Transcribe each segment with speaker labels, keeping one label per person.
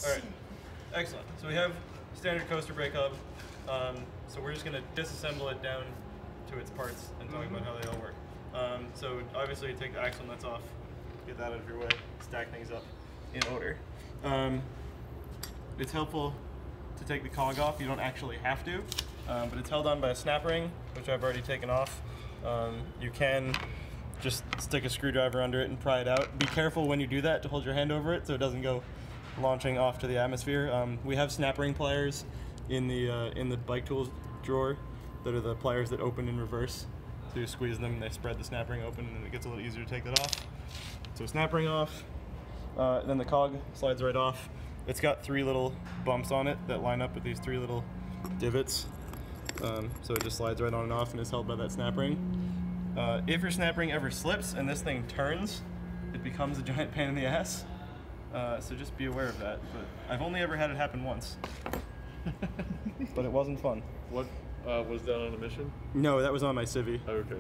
Speaker 1: All right, excellent. So we have standard coaster brake hub. So we're just going to disassemble it down to its parts and talk about how they all work. So obviously take the axle nuts off, get that out of your way, stack things up in order. It's helpful to take the cog off. You don't actually have to, but it's held on by a snap ring, which I've already taken off. You can just stick a screwdriver under it and pry it out. Be careful when you do that to hold your hand over it so it doesn't go launching off to the atmosphere. We have snap ring pliers in the bike tools drawer that are the pliers that open in reverse. So you squeeze them and they spread the snap ring open and it gets a little easier to take that off. So snap ring off, then the cog slides right off. It's got 3 little bumps on it that line up with these 3 little divots. So it just slides right on and off and is held by that snap ring. If your snap ring ever slips and this thing turns, it becomes a giant pain in the ass. So just be aware of that. But I've only ever had it happen once. But it wasn't fun.
Speaker 2: What was that on a mission?
Speaker 1: No, that was on my Civi.
Speaker 2: Oh, okay.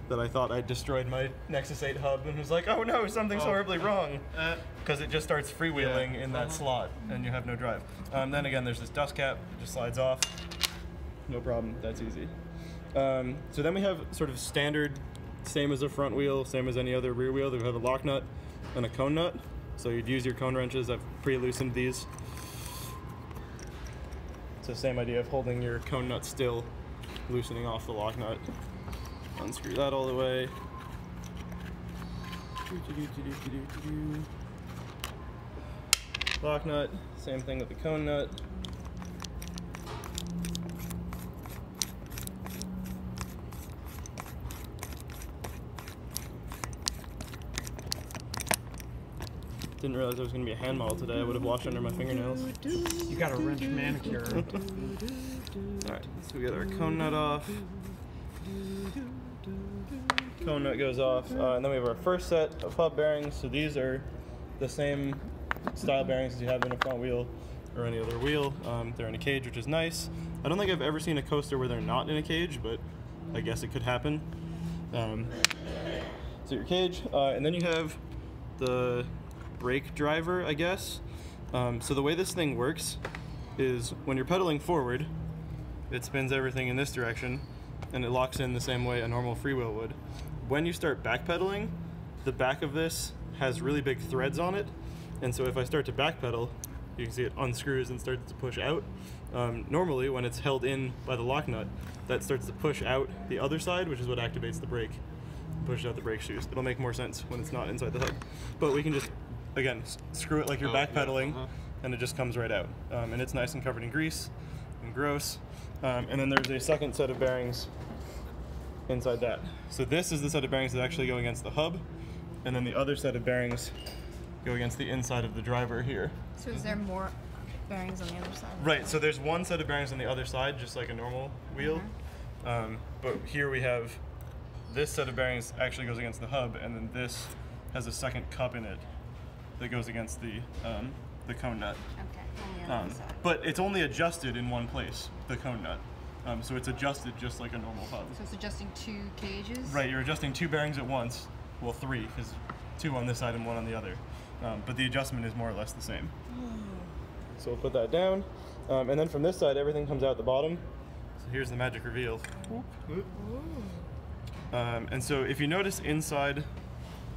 Speaker 1: That I thought I destroyed my Nexus 8 hub and was like, oh no, something's horribly wrong. Because it just starts freewheeling in that slot and you have no drive. Then again, there's this dust cap, it just slides off. No problem, that's easy. So then we have sort of standard, same as a front wheel, same as any other rear wheel. We have a lock nut and a cone nut. So you'd use your cone wrenches. I've pre-loosened these. So same idea of holding your cone nut still, loosening off the lock nut. Unscrew that all the way. Lock nut, same thing with the cone nut. Didn't realize there was going to be a hand model today. I would have washed under my fingernails.
Speaker 3: You got a wrench manicure.
Speaker 1: Alright, so we got our cone nut off. Cone nut goes off. And then we have our first set of hub bearings. So these are the same style bearings as you have in a front wheel or any other wheel. They're in a cage, which is nice. I don't think I've ever seen a coaster where they're not in a cage, but I guess it could happen. So your cage, and then you have the brake driver, I guess. So the way this thing works is when you're pedaling forward, it spins everything in this direction and it locks in the same way a normal freewheel would. When you start backpedaling, the back of this has really big threads on it, and so if I start to backpedal, you can see it unscrews and starts to push out. Normally, when it's held in by the lock nut, that starts to push out the other side, which is what activates the brake, pushes out the brake shoes. It'll make more sense when it's not inside the hub. But we can just, again, screw it like you're backpedaling, and it just comes right out. And it's nice and covered in grease and gross. And then there's a second set of bearings inside that. So this is the set of bearings that actually go against the hub, and then the other set of bearings go against the inside of the driver here.
Speaker 4: So is there more bearings on the other side?
Speaker 1: Right, so there's one set of bearings on the other side, just like a normal wheel. But here we have this set of bearings actually goes against the hub, and then this has a second cup in it that goes against the cone nut.
Speaker 4: Okay, on the other side.
Speaker 1: But it's only adjusted in one place, the cone nut. So it's adjusted just like a normal hub.
Speaker 4: So it's adjusting 2 cages?
Speaker 1: Right, you're adjusting 2 bearings at once. Well, 3, because 2 on this side and 1 on the other. But the adjustment is more or less the same. So we'll put that down. And then from this side, everything comes out the bottom. So here's the magic reveal. And so if you notice inside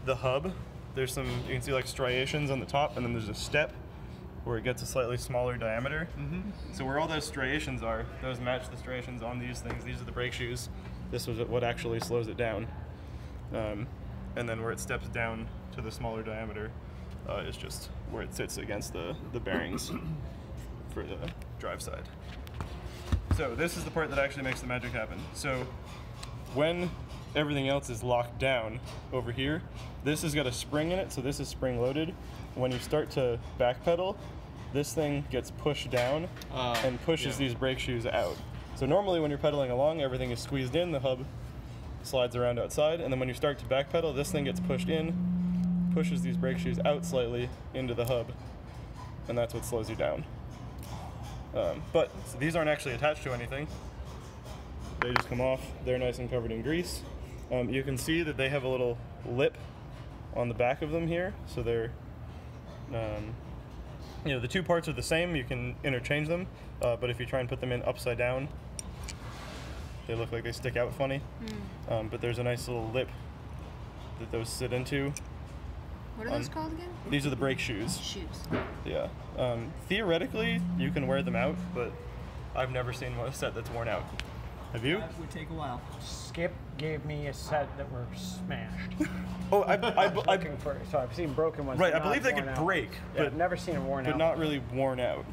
Speaker 1: the hub, there's some, you can see like striations on the top, and then there's a step where it gets a slightly smaller diameter. So where all those striations are, those match the striations on these things. These are the brake shoes. This was what actually slows it down. And then where it steps down to the smaller diameter is just where it sits against the bearings for the drive side. So this is the part that actually makes the magic happen. So when everything else is locked down over here, this has got a spring in it, so this is spring loaded. When you start to backpedal, this thing gets pushed down and pushes these brake shoes out. So normally when you're pedaling along, everything is squeezed in, the hub slides around outside, and then when you start to backpedal, this thing gets pushed in, pushes these brake shoes out slightly into the hub, and that's what slows you down. But so these aren't actually attached to anything. They just come off. They're nice and covered in grease. You can see that they have a little lip on the back of them here, so they're you know, the two parts are the same. You can interchange them, but if you try and put them in upside down, they look like they stick out funny. But there's a nice little lip that those sit into.
Speaker 4: What are those called again?
Speaker 1: These are the brake shoes.
Speaker 4: Shoes.
Speaker 1: Yeah. Theoretically, you can wear them out, but I've never seen a set that's worn out. Have you?
Speaker 5: That would take a while.
Speaker 3: Skip gave me a set that were smashed.
Speaker 1: Oh,
Speaker 3: Looking for, so I've seen broken ones.
Speaker 1: right.
Speaker 3: but
Speaker 1: I believe
Speaker 3: not
Speaker 1: they
Speaker 3: worn
Speaker 1: could
Speaker 3: out.
Speaker 1: break,
Speaker 3: Yeah,
Speaker 1: but
Speaker 3: I've never seen them worn out.
Speaker 1: but not really worn out.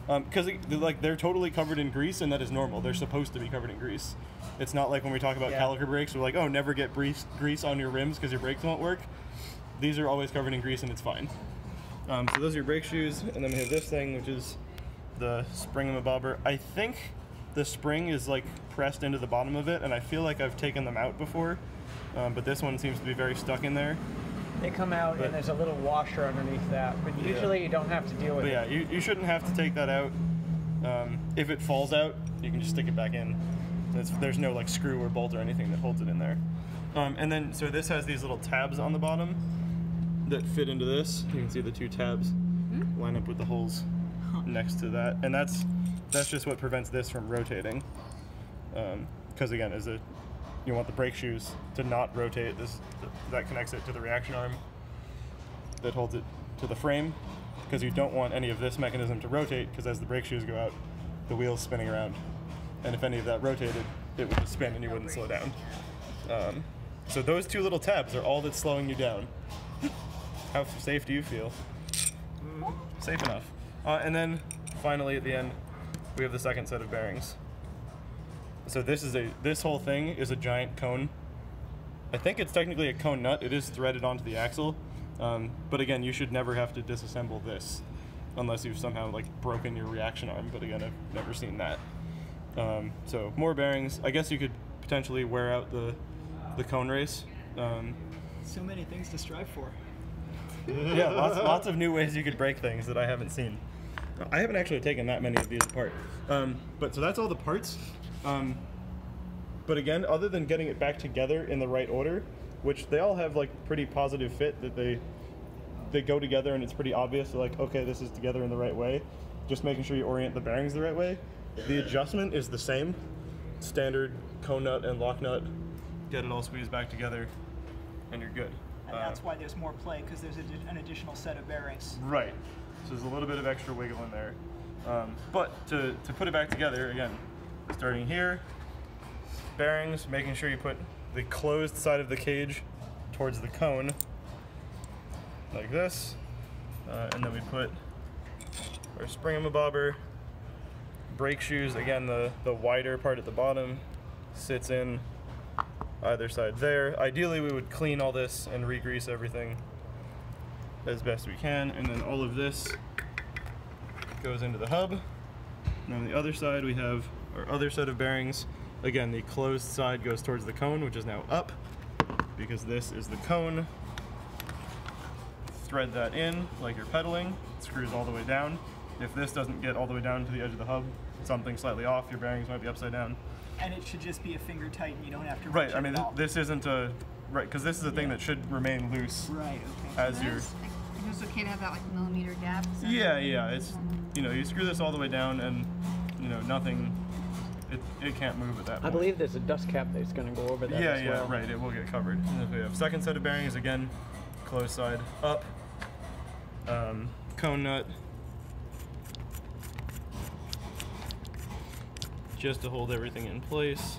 Speaker 1: Because like they're totally covered in grease, and that is normal. They're supposed to be covered in grease. It's not like when we talk about caliper brakes, we're like, oh, never get grease on your rims because your brakes won't work. These are always covered in grease, and it's fine. So those are your brake shoes, and then we have this thing, which is the spring-em-a-bobber. I think the spring is like pressed into the bottom of it, and I feel like I've taken them out before, but this one seems to be very stuck in there.
Speaker 3: They come out and there's a little washer underneath that, but usually you don't have to deal with
Speaker 1: But yeah,
Speaker 3: it.
Speaker 1: you shouldn't have to take that out. If it falls out, you can just stick it back in. There's no like screw or bolt or anything that holds it in there. And then, so this has these little tabs on the bottom that fit into this. You can see the two tabs line up with the holes next to that, and that's just what prevents this from rotating. Because again, you want the brake shoes to not rotate. That connects it to the reaction arm that holds it to the frame, because you don't want any of this mechanism to rotate, because as the brake shoes go out, the wheel's spinning around, and if any of that rotated, it would just spin and you wouldn't slow down. So those two little tabs are all that's slowing you down. How safe do you feel? Safe enough. And then finally at the end, we have the second set of bearings. So this whole thing is a giant cone. I think it's technically a cone nut. It is threaded onto the axle. But again, you should never have to disassemble this unless you've somehow like broken your reaction arm. But again, I've never seen that. So more bearings. I guess you could potentially wear out the cone race.
Speaker 5: So many things to strive for.
Speaker 1: Yeah, lots of new ways you could break things that I haven't seen. I haven't actually taken that many of these apart. But so that's all the parts. But again, other than getting it back together in the right order, which they all have like pretty positive fit, that they go together and it's pretty obvious, so like, okay, this is together in the right way. Just making sure you orient the bearings the right way. The adjustment is the same. Standard cone nut and lock nut. Get it all squeezed back together and you're good.
Speaker 5: And that's why there's more play, because there's an additional set of bearings.
Speaker 1: Right. So there's a little bit of extra wiggle in there. But to put it back together, again, starting here, bearings, making sure you put the closed side of the cage towards the cone, like this. And then we put our spring-em-a-bobber, brake shoes, again, the wider part at the bottom sits in either side there. Ideally, we would clean all this and re-grease everything as best we can, and then all of this goes into the hub. And on the other side, we have our other set of bearings. Again, the closed side goes towards the cone, which is now up, because this is the cone. Thread that in like you're pedaling. It screws all the way down. If this doesn't get all the way down to the edge of the hub, something's slightly off, your bearings might be upside down.
Speaker 5: And it should just be a finger tight, and you don't have to
Speaker 1: Right,
Speaker 5: wrench
Speaker 1: I
Speaker 5: it
Speaker 1: mean,
Speaker 5: at all.
Speaker 1: this isn't a, right, because this is a thing that should remain loose
Speaker 5: Right, okay.
Speaker 1: as you're,
Speaker 4: It's okay to have that like millimeter gap. Is that
Speaker 1: yeah, it's, you know, you screw this all the way down and, you know, nothing, it can't move at that point.
Speaker 3: I believe there's a dust cap that's going to go over that as well.
Speaker 1: Right, it will get covered. And then we have second set of bearings, again, closed side up, cone nut, just to hold everything in place.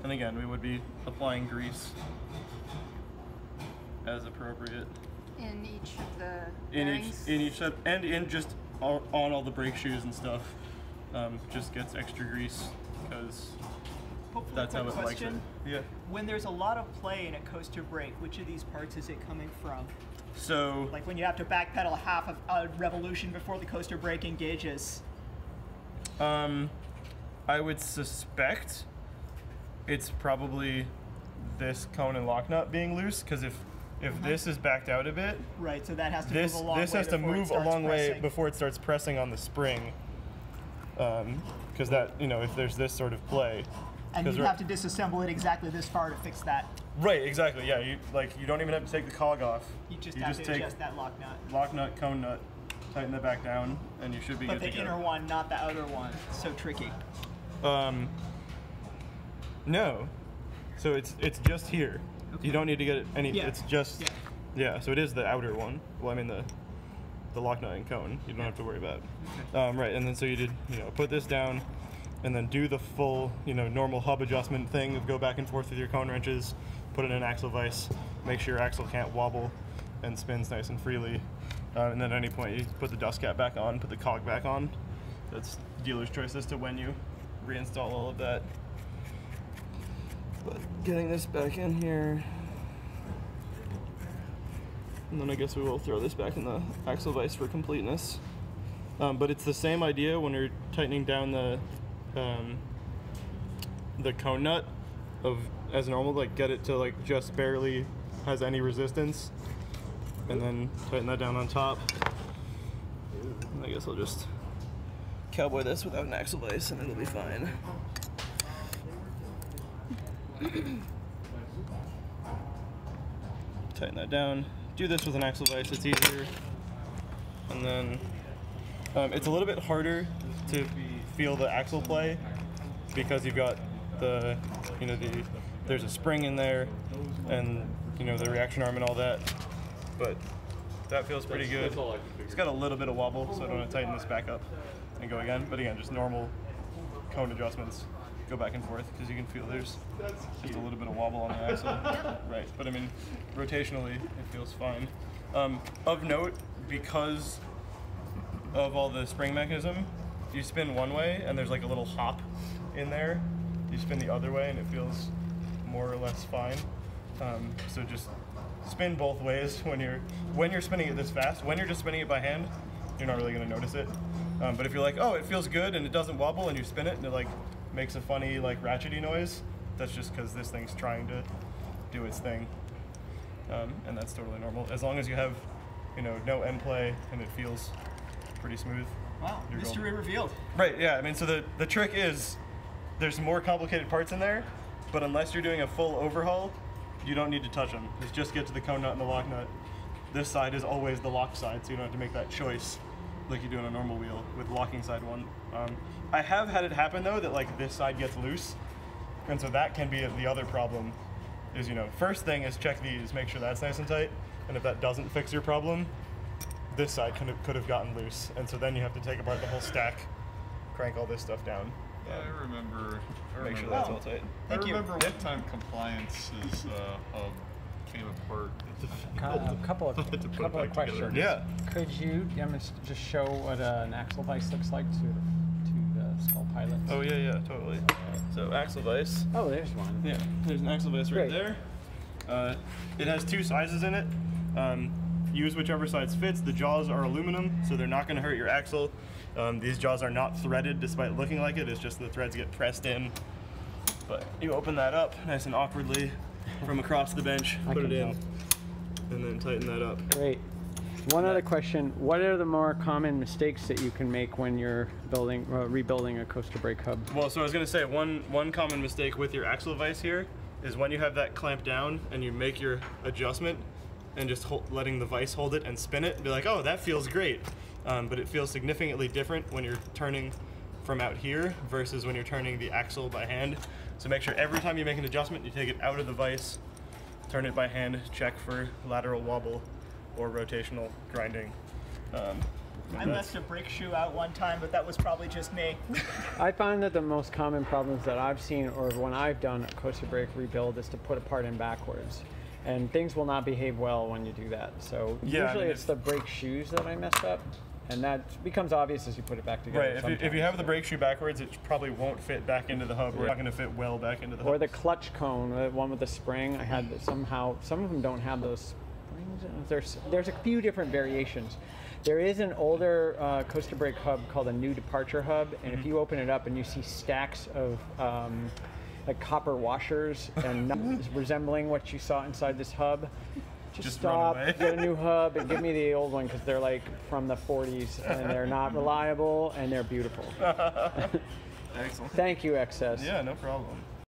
Speaker 1: And again, we would be applying grease as appropriate
Speaker 4: in each of the
Speaker 1: in
Speaker 4: bearings?
Speaker 1: each set, and in just on all the brake shoes and stuff. Just gets extra grease because
Speaker 5: Hopefully,
Speaker 1: that's how
Speaker 5: quick
Speaker 1: it likes it.
Speaker 5: question.
Speaker 1: Yeah.
Speaker 5: When there's a lot of play in a coaster brake, which of these parts is it coming from?
Speaker 1: So
Speaker 5: Like when you have to backpedal half of a revolution before the coaster brake engages.
Speaker 1: I would suspect it's probably this cone and lock nut being loose, because if this is backed out a bit,
Speaker 5: Right, so that has to
Speaker 1: this
Speaker 5: move a long way
Speaker 1: has to
Speaker 5: before it
Speaker 1: move a
Speaker 5: starts
Speaker 1: long way
Speaker 5: pressing.
Speaker 1: before it starts pressing on the spring. Because that, you know, if there's this sort of play,
Speaker 5: And
Speaker 1: 'cause
Speaker 5: you
Speaker 1: we're-
Speaker 5: have to disassemble it exactly this far to fix that.
Speaker 1: right, exactly, yeah. You don't even have to take the cog off.
Speaker 5: You just have to
Speaker 1: take
Speaker 5: adjust that lock nut.
Speaker 1: lock nut, cone nut, tighten that back down, and you should be
Speaker 5: But
Speaker 1: good
Speaker 5: the
Speaker 1: to go.
Speaker 5: inner one, not the outer one. So tricky.
Speaker 1: No. So it's just here.
Speaker 5: Okay.
Speaker 1: You don't need to get any.
Speaker 5: Yeah.
Speaker 1: It's just.
Speaker 5: Yeah.
Speaker 1: Yeah. So it is the outer one. Well, I mean the lock nut and cone. You don't have to worry about. Right. And then so you did put this down, and then do the full normal hub adjustment thing of go back and forth with your cone wrenches, put it in an axle vise, make sure your axle can't wobble, and spins nice and freely. And then at any point you put the dust cap back on, put the cog back on. That's dealer's choice as to when you reinstall all of that. But getting this back in here, and then I guess we will throw this back in the axle vise for completeness. But it's the same idea when you're tightening down the cone nut of as normal, like get it to like just barely has any resistance, and then tighten that down on top. And I guess I'll just cowboy this without an axle vise and it'll be fine. Tighten that down. Do this with an axle vise, it's easier. And then it's a little bit harder to feel the axle play because you've got the, there's a spring in there and the reaction arm and all that. But that feels pretty good.
Speaker 2: That's all I can figure.
Speaker 1: It's got a little bit of wobble, so I don't want to tighten this back up and go again. But again, just normal cone adjustments. Go back and forth because you can feel there's just a little bit of wobble on the axle. Right, but I mean, rotationally, it feels fine. Of note, because of all the spring mechanism, you spin one way and there's like a little hop in there. You spin the other way and it feels more or less fine. So just spin both ways when you're spinning it this fast. When you're just spinning it by hand, you're not really going to notice it. But if you're like, oh, it feels good and it doesn't wobble, and you spin it and it like makes a funny like ratchety noise, that's just because this thing's trying to do its thing. And that's totally normal. As long as you have, no end play and it feels pretty smooth.
Speaker 5: Wow,
Speaker 1: You're
Speaker 5: mystery
Speaker 1: golden.
Speaker 5: revealed.
Speaker 1: Right, yeah, I mean, so the trick is there's more complicated parts in there, but unless you're doing a full overhaul, you don't need to touch them. Just get to the cone nut and the lock nut. This side is always the lock side, so you don't have to make that choice like you do on a normal wheel with locking side one. I have had it happen though that like this side gets loose, and so that can be the other problem is, first thing is check these, make sure that's nice and tight, and if that doesn't fix your problem, this side could have gotten loose, and so then you have to take apart the whole stack, crank all this stuff down.
Speaker 2: Yeah, I remember.
Speaker 1: Make sure that's all tight.
Speaker 2: I
Speaker 5: Thank you.
Speaker 2: remember one time Compliance's hub came apart.
Speaker 3: A couple of
Speaker 2: Put it back
Speaker 3: questions.
Speaker 2: together.
Speaker 1: Yeah.
Speaker 3: Could you just show what an axle vise looks like to the SCUL pilots?
Speaker 1: Oh yeah, totally. So axle vise.
Speaker 3: Oh, there's one.
Speaker 1: Yeah, there's an axle vise right
Speaker 3: Great.
Speaker 1: there. It has two sizes in it. Use whichever size fits. The jaws are aluminum, so they're not going to hurt your axle. These jaws are not threaded, despite looking like it. It's just the threads get pressed in. But you open that up nice and awkwardly from across the bench,
Speaker 3: I
Speaker 1: put it
Speaker 3: can
Speaker 1: in,
Speaker 3: help.
Speaker 1: and then tighten that up.
Speaker 3: Great. One other question: what are the more common mistakes that you can make when you're rebuilding a coaster brake hub?
Speaker 1: Well, so I was going to say one common mistake with your axle vise here is when you have that clamped down and you make your adjustment and just letting the vise hold it and spin it, be like, oh, that feels great. But it feels significantly different when you're turning from out here versus when you're turning the axle by hand. So make sure every time you make an adjustment, you take it out of the vise, turn it by hand, check for lateral wobble or rotational grinding.
Speaker 5: I left a brake shoe out one time, but that was probably just me.
Speaker 3: I find that the most common problems that I've seen, or when I've done a coaster brake rebuild, is to put a part in backwards. And things will not behave well when you do that. So
Speaker 1: Yeah,
Speaker 3: usually
Speaker 1: I mean,
Speaker 3: it's the brake shoes that I messed up. And that becomes obvious as you put it back together.
Speaker 1: Right, if you have the brake shoe backwards, it probably won't fit back into the hub. We're not going to fit well back into the hub.
Speaker 3: Or the clutch cone, the one with the spring. I had somehow, some of them don't have those springs. There's a few different variations. There is an older coaster brake hub called a new departure hub, and if you open it up and you see stacks of like copper washers and nuts resembling what you saw inside this hub, just
Speaker 1: run
Speaker 3: stop,
Speaker 1: away.
Speaker 3: get a new hub, and give me the old one because they're like from the 40s and they're not reliable and they're beautiful.
Speaker 1: Excellent.
Speaker 3: Thank you, XS.
Speaker 1: Yeah, no problem.